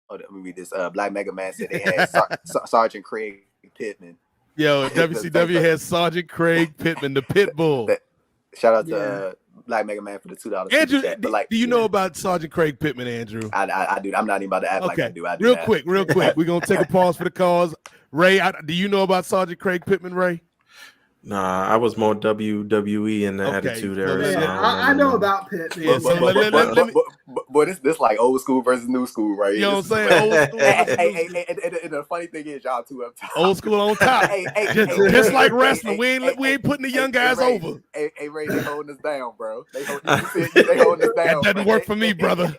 let me read this. Black Mega Man said they had Sergeant Craig Pittman. Yo, WCW has Sergeant Craig Pittman, the Pitbull. Shout out to Black Mega Man for the $2. Andrew, do you know about Sergeant Craig Pittman, Andrew? I do. I'm not even about to act like I do. Real quick. We're going to take a pause for the cause. Ray, do you know about Sergeant Craig Pittman, Ray? Nah, I was more WWE in the Attitude Era. So I know about Pittman. Yeah, but this like old school versus new school, right? You know what I'm saying? Old school. And the funny thing is, y'all two up top. Old school on top. Just like wrestling, we ain't putting the young guys over. Hey, Ray, they holding us down, bro. They holding us down. That doesn't work for me, brother.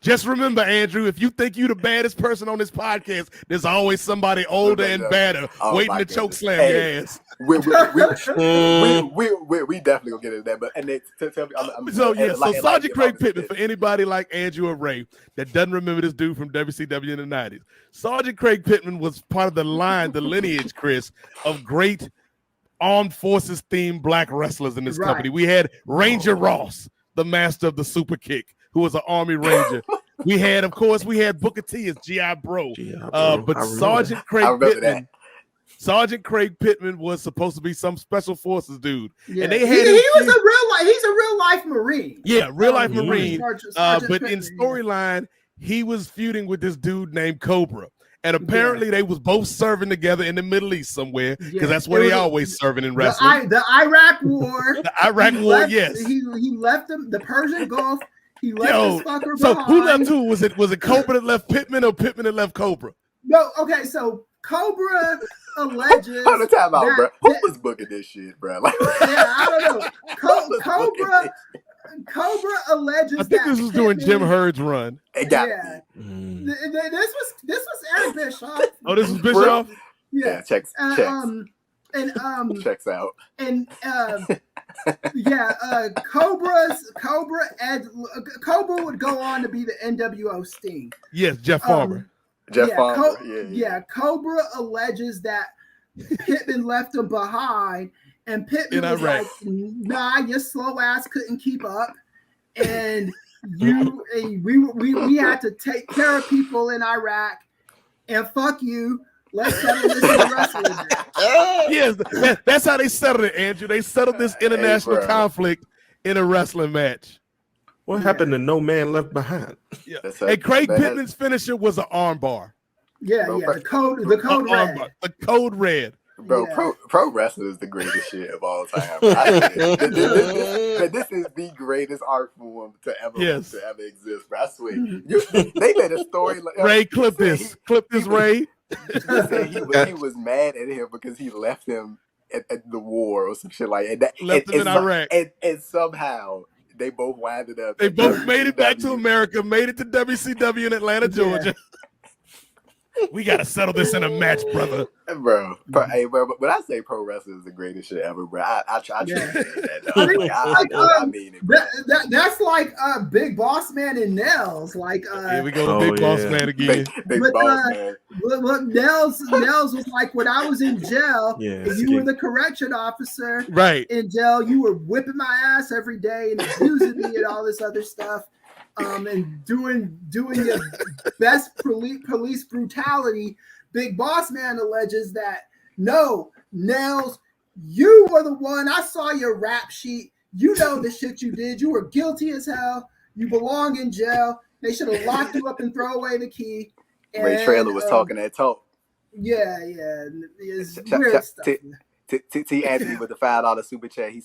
Just remember, Andrew, if you think you're the baddest person on this podcast, there's always somebody older and badder waiting to choke slam your ass. We definitely gonna get into that. But tell me, so Sergeant Craig Pittman, for anybody like Andrew or Ray that doesn't remember this dude from WCW in the 90s, Sergeant Craig Pittman was part of the lineage, Chris, of great armed forces themed black wrestlers in this company. We had Ranger Ross, the master of the super kick, who was an Army Ranger. We had Booker T as G.I. Bro. But Sergeant Craig Pittman was supposed to be some special forces dude. Yeah. And he's a real life Marine. Yeah, real life Marine. But in storyline, he was feuding with this dude named Cobra. And apparently they was both serving together in the Middle East somewhere, because that's where they always serving in wrestling. The Iraq War. Yes. He left them, the Persian Gulf. He left this fucker behind. So who left who? Was it Cobra that left Pittman, or Pittman that left Cobra? No, okay, so Cobra alleges. Hold the time out, bro. Who was booking this shit, bro? I don't know. Cobra alleges. I think this was during Jim Hurd's run. It got me. This was Eric Bischoff. Oh, this was Bischoff? Yeah, checks. Checks out. And Cobra would go on to be the NWO Sting. Yes, Jeff Farmer. Cobra alleges that Pittman left him behind, and Pittman was like, "Nah, your slow ass couldn't keep up, and we had to take care of people in Iraq, and fuck you. Let's settle this in wrestling." Yes, that's how they settled it, Andrew. They settled this international conflict in a wrestling match. What happened to No Man Left Behind? Yeah. Hey, Craig Pittman's finisher was an arm bar. Yeah, the code red. The code red. Bro, pro wrestling is the greatest shit of all time. This is the greatest art form to ever exist, bro. I swear. They made a story. Ray, clip this, Ray. He was mad at him because he left him at the war or some shit like that. Left him in Iraq. And somehow they both winded up. They both made it back to America, made it to WCW in Atlanta, Georgia. We got to settle this in a match, brother. Bro, when I say pro wrestling is the greatest shit ever, bro, I try to say that. I mean it, bro. That's like Big Boss Man and Nels. Like, here we go to Big Boss Man again. Big Boss Man. Look, Nels was like, when I was in jail, and you were the correction officer. Right. In jail, you were whipping my ass every day and abusing me and all this other stuff. And doing your best police brutality. Big Boss Man alleges that no, Nels, you were the one. I saw your rap sheet. You know the shit you did. You were guilty as hell. You belong in jail. They should have locked you up and throw away the key. And, Ray Trailer was talking that talk. Yeah. It's weird stuff. T. Anthony with the $5 super chat. He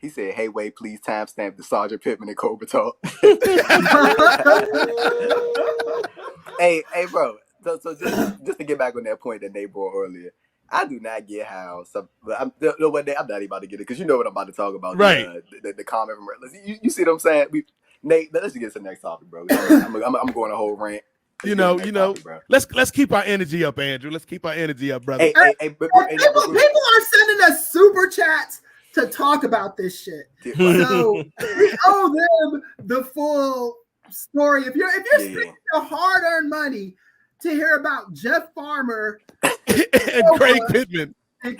said, "Hey, wait, please timestamp the Sergeant Pittman and Cobra talk." hey, bro. So just to get back on that point that Nate brought earlier, I do not get how I'm not even about to get it because you know what I'm about to talk about. Right. The comment from you see what I'm saying? Nate, let's just get to the next topic, bro. I'm going a whole rant. You know, let's keep our energy up, Andrew. Let's keep our energy up, brother. People are sending us super chats to talk about this shit. So we owe them the full story. If you're spending your hard-earned money to hear about Jeff Farmer and Craig Pittman. Then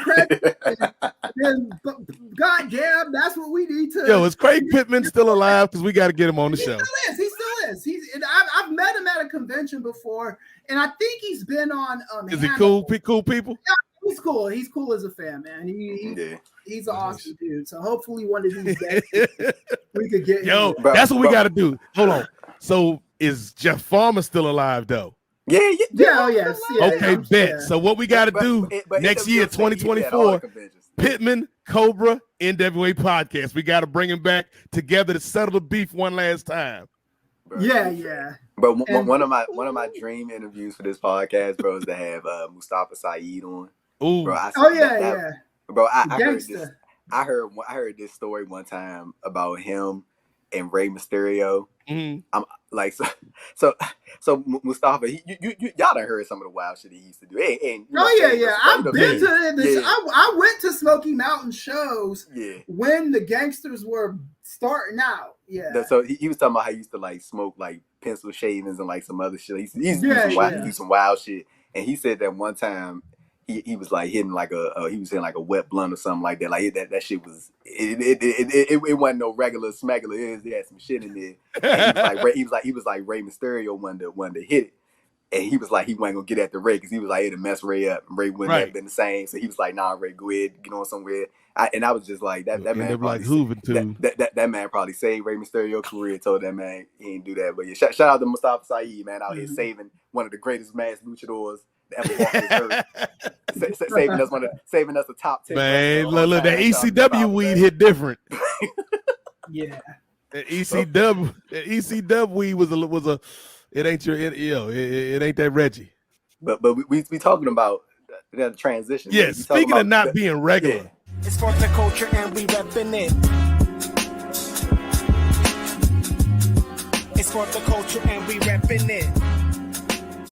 goddamn, that's what we need to. Yo, is Craig Pittman still alive? Because we got to get him on the show. He still is. And I've met him at a convention before, and I think he's been on. Is he cool? Cool people? Yeah, he's cool. He's cool as a fan, man. He's an awesome dude. So hopefully one of these days we could get him. That's what we got to do. Hold on. So is Jeff Farmer still alive though? Yeah. Okay, bet. Sure. So what we got to do next year, 2024, Pittman, Cobra, NWA podcast. We got to bring him back together to settle the beef one last time. Bro. Yeah. But one of my dream interviews for this podcast, bro, is to have Mustafa Saeed on. Ooh. Bro, Bro, I heard this story one time about him and Rey Mysterio. Mm-hmm. I'm like, so Mustafa, y'all done heard some of the wild shit he used to do. I've been to this. Yeah. I went to Smoky Mountain shows when the gangsters were starting out. Yeah. So he was talking about how he used to like smoke like pencil shavings and like some other shit. He used to do some wild shit. And he said that one time he was like hitting like a wet blunt or something like that. Like that shit was it wasn't no regular smagular. He had some shit in there. And he was like Rey Mysterio wanted to hit it. And he was like he wasn't gonna get at the Rey because he was like it'd mess Ray up. And Ray wouldn't have been the same. So he was like, nah, Ray, go ahead, get on somewhere. I was just like that man probably that man probably saved Rey Mysterio career. Told that man he didn't do that. But yeah, shout out to Mustafa Saeed, man, out here saving one of the greatest masked luchadors that ever walked this earth. saving us the top 10. Man, look, that ECW weed hit different. Yeah, that ECW weed was a. It ain't that Reggie. But we talking about the transition. Yeah, speaking of not being regular. Yeah. It's for the culture and we reppin' it. It's for the culture and we reppin' it.